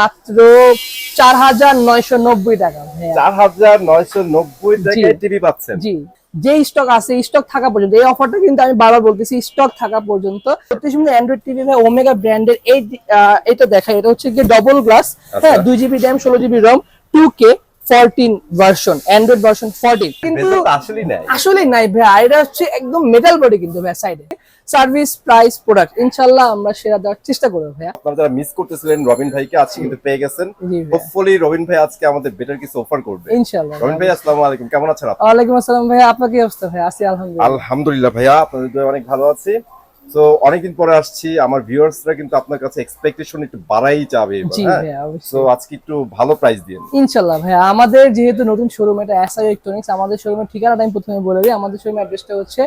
মাত্র 4990 টাকা। 4990 টাকায় টিভি পাচ্ছেন। জি, যে স্টক আছে স্টক থাকা পর্যন্ত এই অফারটা কিন্তু আমি বারবার বলতেছি, স্টক থাকা পর্যন্ত। অ্যান্ড্রয়েড টিভি ভাই ওমেগা ব্র্যান্ডের এটা দেখা, এটা হচ্ছে কি ডবল গ্লাস, হ্যাঁ 2GB র‍্যাম 16GB রম 2K 14 ভার্সন, অ্যান্ড্রয়েড ভার্সন 14। কিন্তু আসলে নাই ভাই, এটা হচ্ছে একদম মেটাল বডি কিন্তু ভাই, সাইডে সার্ভিস প্রাইস প্রোডাক্ট ইনশাআল্লাহ আমরা সেরা দেওয়ার চেষ্টা করব ভাই। আপনারা যারা মিস করতেছিলেন রবিন ভাইকে আজকে কিন্তু পেয়ে গেছেন। হোপফুলি রবিন ভাই আজকে আমাদের বেটার কিছু অফার করবে ইনশাআল্লাহ। রবিন ভাই আসসালামু আলাইকুম, কেমন আছেন আপনি? ওয়ালাইকুম আসসালাম ভাই, আপনার কি অবস্থা ভাই? আছি আলহামদুলিল্লাহ। আলহামদুলিল্লাহ ভাইয়া, আপনাদের দোয়ায় অনেক ভালো আছি। সো অনেকদিন পরে আসছি, আমার ভিউয়ার্সরা কিন্তু আপনার কাছে এক্সপেকটেশন একটু বাড়াই যাবে এবার। জি হ্যাঁ ভাই অবশ্যই। সো আজকে একটু ভালো প্রাইস দিন ইনশাআল্লাহ ভাই। আমাদের যেহেতু নতুন শোরুম, এটা এসআই ইলেকট্রনিক্স, আমাদের শোরুমের ঠিকানাটা আমি প্রথমে বলে দিই। আমাদের শোরুমের অ্যাড্রেসটা হচ্ছে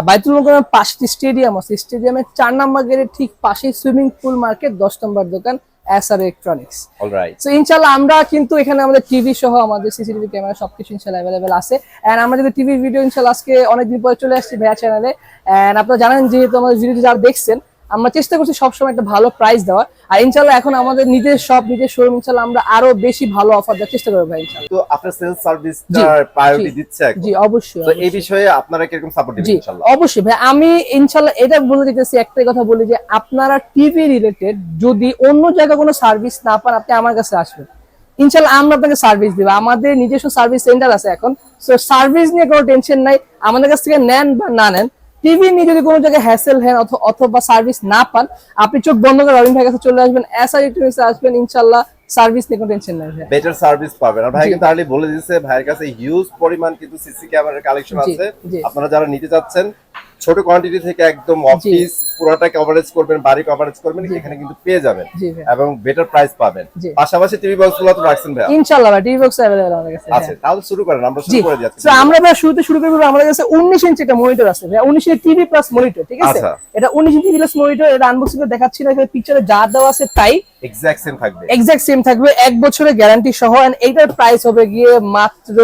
বাইতুল মোকাররমের পাশে স্টেডিয়াম আছে, স্টেডিয়ামের 4 নাম্বার গেটের ঠিক পাশেই সুইমিং পুল মার্কেট, 10 নম্বর দোকান এসআর ইলেকট্রনিক্স। অলরাইট। সো ইনশাআল্লাহ আমরা কিন্তু এখানে আমাদের টিভি সহ আমাদের সিসিটিভি ক্যামেরা সবকিছু ইনশাআল্লাহ अवेलेबल আছে। এন্ড আমরা যদি টিভি ভিডিও ইনশাআল্লাহ আজকে অনেকদিন পরে চলে আসছি ভাইয়া চ্যানেলে। এন্ড আপনারা জানেন যেহেতু আমাদের ভিডিও যারা দেখছেন, আমরা চেষ্টা করছি সবসময় একটা ভালো প্রাইস দেওয়া। আর ইনশাআল্লাহ এখন আমাদের নিজের শপ, নিজের শোরুম, ইনশাআল্লাহ আমরা আরো বেশি ভালো অফার দেওয়ার চেষ্টা করব ভাই ইনশাআল্লাহ। তো আপনার সেলস সার্ভিসটার প্রায়োরিটি দিচ্ছে এখন। জি অবশ্যই। তো এই বিষয়ে আপনারা কিরকম সাপোর্ট দিবেন ইনশাআল্লাহ? অবশ্যই ভাই, আমি ইনশাআল্লাহ এটা বলে দিতেছি, একটাই কথা বলি যে আপনারা টিভি রিলেটেড যদি অন্য জায়গায় কোনো সার্ভিস না পান, আপনি আমার কাছে আসবেন, ইনশাআল্লাহ আমরা আপনাকে সার্ভিস দেব। আমাদের নিজস্ব সার্ভিস সেন্টার আছে এখন। সো সার্ভিস নিয়ে কোনো টেনশন নাই, আমাদের কাছ থেকে নেন বা না নেন, টিভি নিয়ে যদি কোনো জায়গায় হ্যাসেল হেন অথবা সার্ভিস না পান, আপনি চোখ বন্ধ করে রবিন ভাইয়ের কাছে চলে আসবেন, এসআর ইলেকট্রনিক্সে আসবেন, ইনশাআল্লাহ সার্ভিস নিয়ে কোনো টেনশন নাই ভাই, বেটার সার্ভিস পাবেন। আর ভাই কিন্তু আর্লি বলে দিয়েছে ভাইয়ের কাছে হিউজ পরিমাণ কিন্তু সিসি ক্যামেরার কালেকশন আছে। আপনারা যারা নিতে যাচ্ছেন ছোট কোয়ান্টিটি থেকে একদম অফিস পুরোটা কভারেজ করবেন, বাড়ি কভারেজ করবেন, এখানে কিন্তু পেয়ে যাবেন এবং বেটার প্রাইস পাবেন। পাশাপাশি টিভি বক্সগুলো তো রাখছেন ভাই ইনশাআল্লাহ। ভাই টিভি বক্স अवेलेबल আমাদের কাছে আছে। তাহলে শুরু করেন, আমরা শুরু করে দিচ্ছি। তো আমরা ভাই শুরু করব। আমাদের কাছে 19 ইঞ্চি একটা মনিটর আছে ভাই, 19 ইঞ্চি টিভি প্লাস মনিটর, ঠিক আছে? এটা 19 ইঞ্চি টিভি প্লাস মনিটর, এটা আনবক্সিং করে দেখাচ্ছি না, এখানে পিকচারে যা দেওয়া আছে তাই এক্সাক্ট সেম থাকবে, 1 বছরের গ্যারান্টি সহ। এন্ড এইটার প্রাইস হবে গিয়ে মাত্র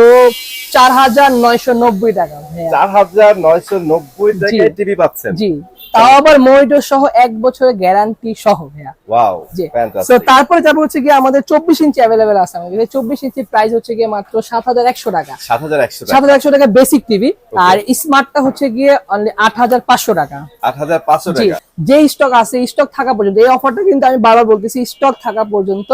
4990 টাকা ভাই। 4990 টাকায় টিভি পাচ্ছেন। জি, তাও আবার মনিটর সহ 1 বছরের গ্যারান্টি সহ ভাইয়া। Wow fantastic. সো তারপরে যাব হচ্ছে কি আমাদের 24 ইঞ্চি अवेलेबल আছে আমাদের। 24 ইঞ্চি প্রাইস হচ্ছে কি মাত্র 7100 টাকা। 7100 টাকা বেসিক টিভি। আর স্মার্টটা হচ্ছে গিয়ে অনলি 8500 টাকা। 8500 টাকা। যে স্টক আছে স্টক থাকা পর্যন্ত এই অফারটা কিন্তু আমি বারবার বলতেছি, স্টক থাকা পর্যন্ত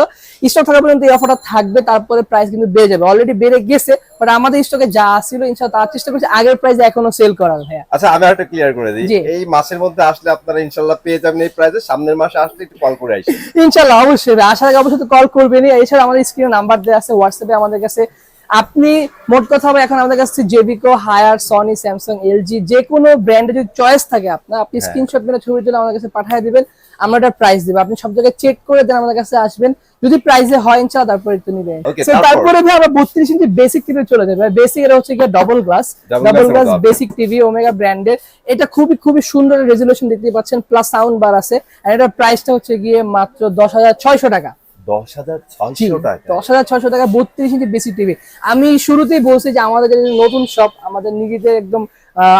এই অফারটা থাকবে, তারপরে প্রাইস কিন্তু বেড়ে যাবে। অলরেডি বেড়ে গেছে, বাট আমাদের স্টকে যা ছিল ইনশাআল্লাহ তার চেষ্টা করছি আগের প্রাইসে এখনো সেল করার ভাইয়া। আচ্ছা আমি আরেকটা ক্লিয়ার করে দিই, এই মাসের মধ্যে আসলে আপনারা ইনশাআল্লাহ পেয়ে যাবেন এই প্রাইসে। সামনের মাসে আসলে একটু কল করে আসবেন ইনশাআল্লাহ। অবশ্যই আসার আগে অবশ্যই কল করবেনই। এছাড়া আমাদের স্ক্রিনে নাম্বার দেওয়া আছে, হোয়াটসঅ্যাপে আমাদের কাছে আপনি মোট কথা হবে এখন আমাদের কাছে জেবিকো, হায়ার, সনি, স্যামসাং, এলজি যে কোনো ব্র্যান্ডের যদি চয়েস থাকে আপনার, আপনি স্ক্রিনশট মেরে ছবি তুলে আমাদের কাছে পাঠিয়ে দিবেন, আমরা একটা প্রাইস দিব। আপনি সব জায়গায় চেক করে দেন আমাদের কাছে আসবেন, যদি প্রাইসে হয় ইনশাআল্লাহ তারপরে একটু নিবেন। তারপরে ভাই আমরা 32 ইঞ্চি বেসিক টিভি চলে যাবে। বেসিক এটা হচ্ছে কি double glass basic TV omega ব্র্যান্ডের। এটা খুবই সুন্দর রেজোলিউশন দেখতে পাচ্ছেন, প্লাস সাউন্ড বার আছে। আর এটার প্রাইসটা হচ্ছে গিয়ে মাত্র 10600 টাকা। 10600 টাকা। 10600 টাকা 32 ইঞ্চি বেসিক টিভি। আমি শুরুতেই বলছি যে আমাদের যে নতুন শপ, আমাদের নিজেদের একদম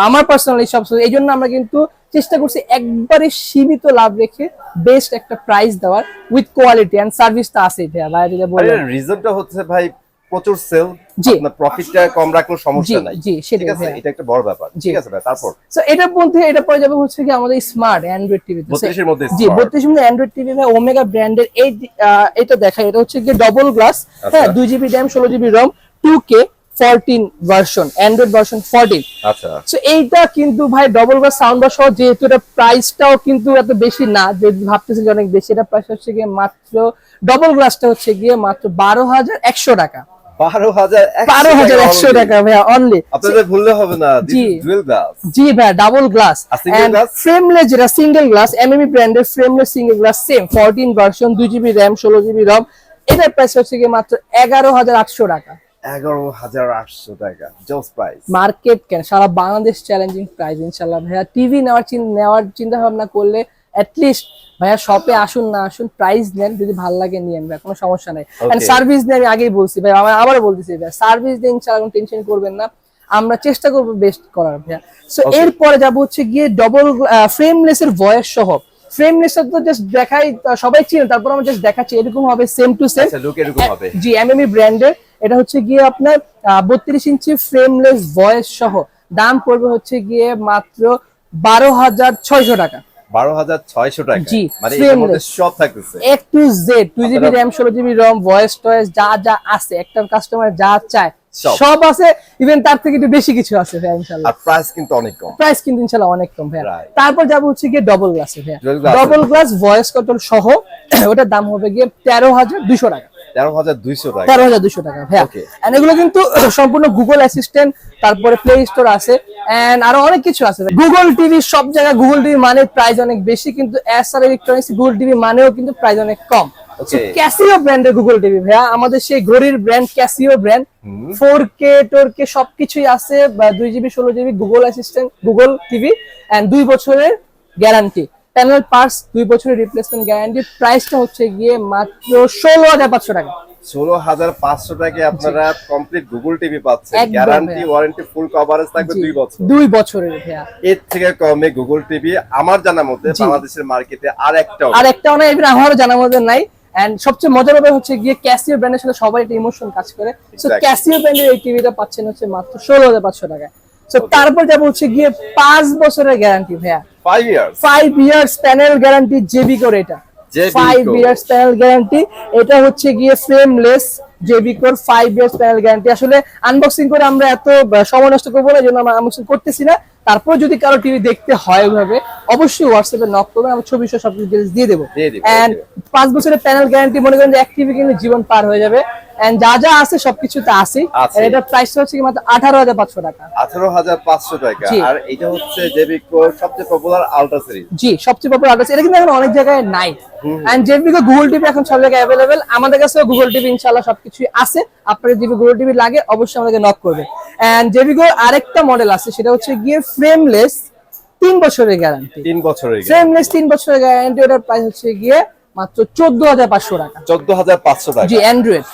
আমার পার্সোনালি শপ, এই জন্য আমরা কিন্তু চেষ্টা করছি একবারে সীমিত লাভ রেখে বেস্ট একটা প্রাইস দেওয়ার, উইথ কোয়ালিটি এন্ড সার্ভিসটা আছে ভাইয়া। ভাই যেটা বললেন রিজনটা হচ্ছে ভাই প্রচুর সেল, আপনার প্রফিটটা কম রাখলেও সমস্যা নাই। জি ঠিক আছে, এটা একটা বড় ব্যাপার। ঠিক আছে ভাই, তারপর সো এটার মধ্যে এটা পরে যাবে হচ্ছে কি আমাদের স্মার্ট অ্যান্ড্রয়েড টিভি। 32 এর মধ্যে জি 32 এর মধ্যে অ্যান্ড্রয়েড টিভি ভাই ওমেগা ব্র্যান্ডের। এটা দেখা, এটা হচ্ছে কি ডবল গ্লাস, হ্যাঁ 2GB র‍্যাম 16GB রম 2K 14 ভার্সন, অ্যান্ড্রয়েড ভার্সন 14। আচ্ছা সো এইটা কিন্তু ভাই ডবল গ্লাস সাউন্ড বার সহ, যেহেতু এটা প্রাইসটাও কিন্তু এত বেশি না যে ভাবতেছেন যে অনেক বেশি, এটা প্রাইস হচ্ছে গিয়ে মাত্র ডবল গ্লাসটা হচ্ছে গিয়ে মাত্র 12100 টাকা। 12100 টাকা ভাইয়া অনলি। আপনাদের ভুললে হবে না, দিস ইজ ডুয়াল গ্লাস। জি ভাই ডাবল গ্লাস এন্ড ফ্রেমলেস, যেটা সিঙ্গেল গ্লাস এমএমই ব্র্যান্ডের frameless single glass, same 14 version 2GB RAM 16GB রম। এটার প্রাইস হচ্ছে কি মাত্র 11800 টাকা। 11800 টাকা জোস প্রাইস। মার্কেট কেন সারা বাংলাদেশ চ্যালেঞ্জিং প্রাইস ইনশাআল্লাহ ভাইয়া। টিভি নেওয়ার চিন্তা ভাবনা করলে এট লিস্ট ভাইয়া শপে আসুন না আসুন, প্রাইস নেন, যদি ভালো লাগে নিয়েন ভাই, কোনো সমস্যা নাই। এন্ড সার্ভিস নিয়ে আমি আগেই বলছি ভাই, আবার বলতেছি ভাই, সার্ভিস দিয়ে ইনশাআল্লাহ কোনো টেনশন করবেন না, আমরা চেষ্টা করব বেস্ট করার ভাইয়া। সো এরপরে যাব হচ্ছে গিয়ে ডবল ফ্রেমলেস এর ভয়েস সহ ফ্রেমলেসটা তো জাস্ট দেখাই, সবাই চিনে, তারপর আমরা জাস্ট দেখাচ্ছি এরকম হবে সেম টু সেম। আচ্ছা, লুক এরকম হবে। জি, এমএমই ব্র্যান্ডের। এটা হচ্ছে গিয়ে আপনার 32 ইঞ্চি ফ্রেমলেস ভয়েস সহ দাম পড়বে হচ্ছে গিয়ে মাত্র 12,600 টাকা। 12,600 টাকা, জি, মানে এর মধ্যে সব থাকতেছে A to Z, 2GB RAM 16GB ROM, voice টয়েস যা যা আছে একটা কাস্টমার যা চায় সব আছে, ইভেন তার থেকে একটু বেশি কিছু আছে ভাই ইনশাআল্লাহ। আর প্রাইস কিন্তু অনেক কম। প্রাইস কিন্তু ইনশাআল্লাহ অনেক কম ভাই। Right. তারপর যাব হচ্ছে গিয়ে ডবল গ্লাসে ভাই, Dual glass double glass voice control সহ ওটার দাম হবে গিয়ে 13,200 টাকা। 13,200 টাকা। 13,200 টাকা ভাই। Okay. এন্ড এগুলো কিন্তু সম্পূর্ণ গুগল অ্যাসিস্ট্যান্ট, তারপরে প্লে স্টোর আছে এন্ড আরো অনেক কিছু আছে। গুগল টিভি সব জায়গায় গুগল টিভি মানে প্রাইস অনেক বেশি, কিন্তু এসআর ইলেকট্রনিক্স গুগল টিভি মানেও কিন্তু প্রাইস অনেক কম। Okay. ক্যাসিও ব্র্যান্ডের গুগল টিভি ভাইয়া, আমাদের সেই ঘড়ির ব্র্যান্ড ক্যাসিও ব্র্যান্ড, 4K টোরকে সবকিছুই আছে, 2GB 16GB Google Assistant Google TV and 2 বছরের গ্যারান্টি, প্যানেল পার্টস 2 বছরের রিপ্লেসমেন্ট গ্যারান্টি। প্রাইসটা হচ্ছে গিয়ে মাত্র 16,500 টাকা। 16,500 টাকায় আপনারা কমপ্লিট গুগল টিভি পাচ্ছেন, একদম গ্যারান্টি ভাইয়া। ওয়ারেন্টি ফুল কভারেজ থাকবে 2 বছর। 2 বছরের ভাইয়া। এর থেকে কমে গুগল টিভি আমার জানা মতে বাংলাদেশের মার্কেটে আর একটাও আর একটাও নাই, এবার আমারও জানার মধ্যে নাই। এন্ড সবচেয়ে মজার ব্যাপার হচ্ছে গিয়ে ক্যাসিও ব্র্যান্ডের সাথে সবাই একটা ইমোশন কাজ করে। So Exactly. ক্যাসিও ব্র্যান্ডের এই টিভিটা পাচ্ছেন হচ্ছে মাত্র 16,500 টাকায়। সো তারপর যাব হচ্ছে গিয়ে 5 বছরের গ্যারান্টি ভাইয়া, 5 years 5 years panel guarantee JB core, এটা JB 5 Core। Years panel guarantee. এটা হচ্ছে গিয়ে frameless JB core 5 years panel guarantee. আসলে আনবক্সিং করে আমরা এত সময় নষ্ট করবো না, জন্য আমরা আনবক্সিং করতেছি না। তারপর যদি কারো টিভি দেখতে হয় ওইভাবে অবশ্যই হোয়াটসঅ্যাপে নক করবেন, আমরা ছবি সহ সবকিছু ডিটেইলস দিয়ে দেবো। দিয়ে দিবো, এন্ড 5 বছরের প্যানেল গ্যারান্টি, মনে করেন যে এক টিভি কিন্তু জীবন পার হয়ে যাবে। এন্ড যা যা আছে সবকিছু তো আছে। আছে। এটা প্রাইস হচ্ছে কি মাত্র 18,500 টাকা। 18,500 টাকা। জি। আর এটা হচ্ছে জেবি কোর সবচেয়ে পপুলার আলট্রা সিরিজ। জি, সবচেয়ে পপুলার আছে। এটা কিন্তু এখন অনেক জায়গায় নাই। এন্ড জেবিকো গুগল টিভি এখন সব জায়গায় অ্যাভেলেবেল, আমাদের কাছেও গুগল টিভি ইনশাআল্লাহ সবকিছুই আছে। আপনাদের যদি গুগল টিভি লাগে অবশ্যই আমাদেরকে নক করবে। এন্ড জেবিকোর আরেকটা মডেল আছে, সেটা হচ্ছে গিয়ে ফ্রেমলেস 3 বছরের গ্যারান্টি। 3 বছরের ফ্রেমলেস 3 বছরের গ্যারান্টি, ওটার প্রাইস হচ্ছে গিয়ে মাত্র 14,500 টাকা। 14,500 টাকা। জি, অ্যান্ড্রয়েড।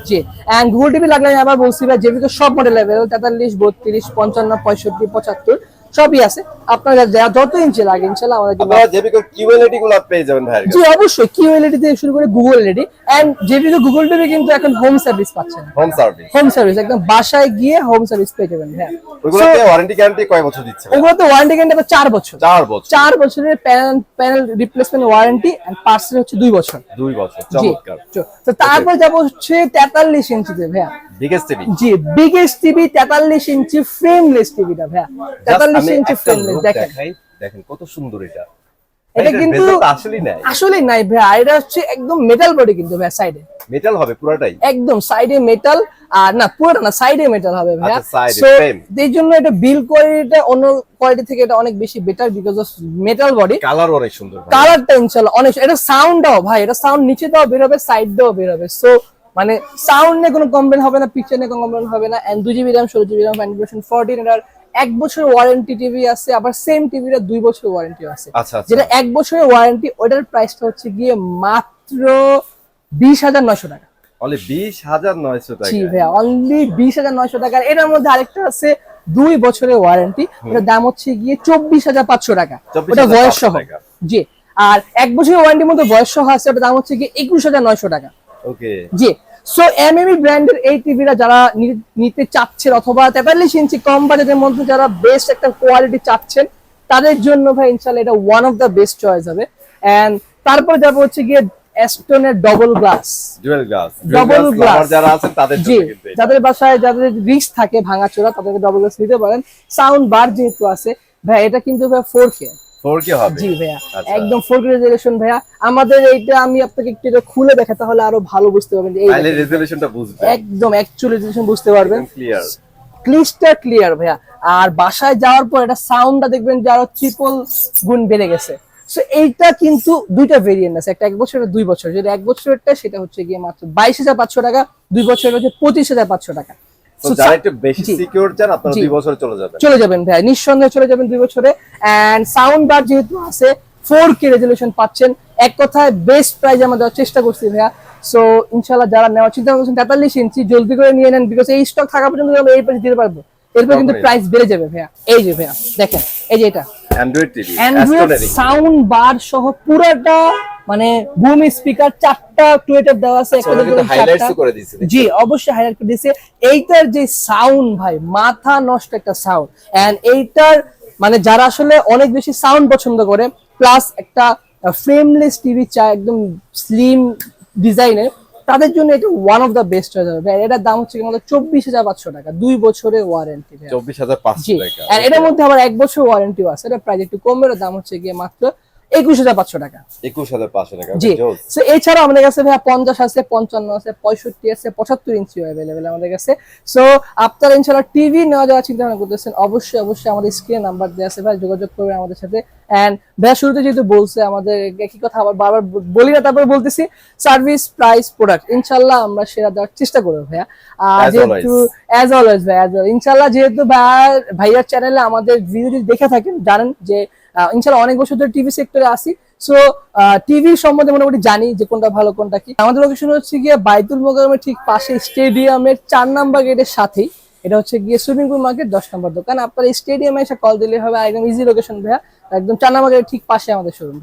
জি, এন্ড গুগল টিভি লাগলে আমি আবার বলছি ভাই, জেবিকো সব মডেল অ্যাভেলেবল, 43, 32, 55, 65, 75 সবই আছে। আপনারা যত ইঞ্চি লাগে ইনশাআল্লাহ আমাদেরকে। আপনারা জেবি কোর কিউএলইডি গুলো পেয়ে যাবেন ভাইয়ের জি কাছে। অবশ্যই, কিউএলইডি থেকে শুরু করে গুগল এলইডি এন্ড জেবিকো গুগল টিভি কিন্তু এখন হোম সার্ভিস পাচ্ছেন। Home service. হোম সার্ভিস একদম বাসায় গিয়ে হোম সার্ভিস পেয়ে যাবেন। হ্যাঁ, ওগুলোতে ওয়ারেন্টি গ্যারান্টি কয় বছর দিচ্ছে? ওগুলোতে ওয়ারেন্টি গ্যারান্টি 4 বছর। 4 বছর। 4 বছরের প্যানেল রিপ্লেসমেন্ট ওয়ারেন্টি এন্ড পার্টসেল হচ্ছে 2 বছর। 2 বছর, জি, চমৎকার। তো তারপর যাব হচ্ছে 43 ইঞ্চিতে ভাইয়া। Biggest TV. জি, বিগেস্ট টিভি 43 ইঞ্চি ফ্রেমলেস টিভিটা ভাইয়া। 43 ইঞ্চি ফ্রেমলেস দেখেন। দেখেন কত সুন্দর এটা। এটা কিন্তু আসলেই নাই। আসলে নাই ভাইয়া, এটা হচ্ছে একদম মেটাল বডি কিন্তু ভাইয়া, সাইডে মেটাল হবে পুরোটাই। একদম সাইডে মেটাল, আর না পুরোটা না, সাইডে মেটাল হবে ভাইয়া। আচ্ছা, side এ, সো same। এই জন্য এটা বিল কোয়ালিটিটা অন্য কোয়ালিটি থেকে এটা অনেক বেশি better because of metal body. Colour অনেক সুন্দর। কালারটা ইনশাআল্লাহ অনেক, এটা সাউন্ডটাও ভাই, এটা সাউন্ড নিচে দাও বের হবে, সাইড দাও বের হবে। সো মানে সাউন্ড নিয়ে কোনো কমপ্লেন হবে না, পিকচার নিয়ে কোনো কমপ্লেন হবে না। And 2GB RAM 16GB RAM Android 14, এটার 1 বছর ওয়ারেন্টি টিভি আছে, আবার সেম টিভিটা 2 বছর ওয়ারেন্টি আছে। আচ্ছা, যেটা 1 বছরের ওয়ারেন্টি, ওটার প্রাইসটা হচ্ছে গিয়ে মাত্র 20,900 টাকা। অনলি 20,900 টাকা। জি ভাইয়া, অনলি 20,900 টাকা। এটার মধ্যে আরেকটা আছে 2 বছরের ওয়ারেন্টি, ওটার দাম হচ্ছে গিয়ে 24,500 টাকা। ওটা ভয়েস সহ। জি, আর 1 বছরের ওয়ারেন্টির মধ্যে ভয়েস সহ আছে, ওটার দাম হচ্ছে গিয়ে 21,900 টাকা। ওকে। জি, সো এমএমই ব্র্যান্ডের এই টিভিটা যারা নিতে চাচ্ছেন, অথবা 43 ইঞ্চি কম বাজেটের মধ্যে যারা বেস্ট একটা কোয়ালিটি চাচ্ছেন, তাদের জন্য ভাই ইনশাআল্লাহ এটা one of the best choice হবে। এন্ড তারপর যাবো হচ্ছে গিয়ে অ্যাস্টনের double glass. Dual glass. Double glass যারা আছেন তাদের জি, জন্য কিন্তু এটা। যাদের বাসায় যাদের রিস্ক থাকে ভাঙাচোরা, তাদেরকে ডবল গ্লাস নিতে পারেন। সাউন্ড বার যেহেতু আছে ভাই, এটা কিন্তু ভাই 4K। 4K হবে। জি ভাইয়া, আচ্ছা। একদম 4K রেজোলিউশন ভাইয়া। আমাদের এইটা আমি আপনাকে একটু এটা খুলে দেখা, তাহলে আরো ভালো বুঝতে পারবেন যে এই তাহলে দেখেন। রেজোলিউশনটা বুঝবেন। একদম অ্যাকচুয়াল রেজোলিউশন বুঝতে পারবেন, ক্লিয়ার। ক্লিস্টার ক্লিয়ার ভাইয়া। আর বাসায় যাওয়ার পর এটা সাউন্ডটা দেখবেন যে আরো ট্রিপল গুণ বেড়ে গেছে। সো এইটা কিন্তু দুইটা ভেরিয়েন্ট আছে, একটা 1 বছর, 2 বছর। যেটা 1 বছরেরটা সেটা হচ্ছে গিয়ে মাত্র 22,500 টাকা, 2 বছরের হচ্ছে 25,500 টাকা। তো যারা একটু বেশি সিকিউর চান আপনারা 2 বছরে চলে যাবেন ভাইয়া, নিঃসন্দেহে চলে যাবেন 2 বছরে। এন্ড সাউন্ড বার যেহেতু আছে 4K রেজোলিউশন পাচ্ছেন। এক কথায় বেস্ট প্রাইস আমরা দেওয়ার চেষ্টা করছি ভাইয়া। সো ইনশাআল্লাহ যারা নেওয়ার চিন্তা করছেন 43 ইঞ্চি জলদি করে নিয়ে নেন, বিকজ এই স্টক থাকা পর্যন্ত আমরা এই প্রাইস দিতে পারবো, এরপর কিন্তু প্রাইস বেড়ে যাবে ভাইয়া। এই যে ভাইয়া দেখেন, এই যে এটা Android TV Android sound bar সহ পুরোটা, মানে বুম স্পিকার 4টা টুয়েটার দেওয়া আছে, একটা কিন্তু হাইলাইটস করে দিয়েছে। জি অবশ্যই হাইলাইট করে দিয়েছে। এইটার যে সাউন্ড ভাই মাথা নষ্ট একটা সাউন্ড, এন্ড এইটার মানে যারা আসলে অনেক বেশি সাউন্ড পছন্দ করে প্লাস একটা ফ্রেমলেস টিভি চায় একদম স্লিম ডিজাইনের, তাদের জন্য এটা ওয়ান অফ দা বেস্ট হয়ে যাবে। এটার দাম হচ্ছে আমাদের 24,500 টাকা, 2 বছরের ওয়ারেন্টি। 24,500 টাকা। আর এটার মধ্যে আবার 1 বছর ওয়ারেন্টিও আছে। এটা প্রাইস একটু কম, এর দাম হচ্ছে গিয়ে মাত্র 21,500 টাকা। 21,500 টাকা। জি, সো এছাড়াও আমাদের কাছে ভাই 50 আছে, 55 আছে, 65 আছে, 75 ইঞ্চি अवेलेबल আমাদের কাছে। সো আপনারা ইনশাআল্লাহ টিভি নেওয়া যাওয়ার চিন্তা ভাবনা করতেছেন, অবশ্যই আমাদের স্ক্রিনে নাম্বার দেওয়া আছে ভাই, যোগাযোগ করবেন আমাদের সাথে। এন্ড ভাই শুরুতে যেহেতু বলছে আমাদের একই কথা আবার বারবার বলি না, তারপর বলতেছি, সার্ভিস প্রাইস প্রোডাক্ট ইনশাআল্লাহ আমরা সেরা দেওয়ার চেষ্টা করব ভাইয়া। আর যেহেতু অ্যাজ অলওয়েজ ভাই ইনশাআল্লাহ, যেহেতু ভাইয়ার চ্যানেলে আমাদের ভিডিও যদি দেখে থাকেন জানেন যে ইনশাআল্লাহ অনেক বছর ধরে টিভি সেক্টরে আসি। সো টিভি সম্বন্ধে মোটামুটি জানি যে কোনটা ভালো কোনটা কি। আমাদের লোকেশন হচ্ছে গিয়ে বাইতুল মোকাররমের ঠিক পাশে স্টেডিয়ামের 4 নাম্বার গেটের সাথেই, এটা হচ্ছে গিয়ে সুইমিং পুল মার্কেট 10 নম্বর দোকান। আপনারা স্টেডিয়ামে এসে কল দিলে হবে, একদম ইজি লোকেশন ভাইয়া, একদম 4 নাম্বার গেটের ঠিক পাশে আমাদের শোরুম।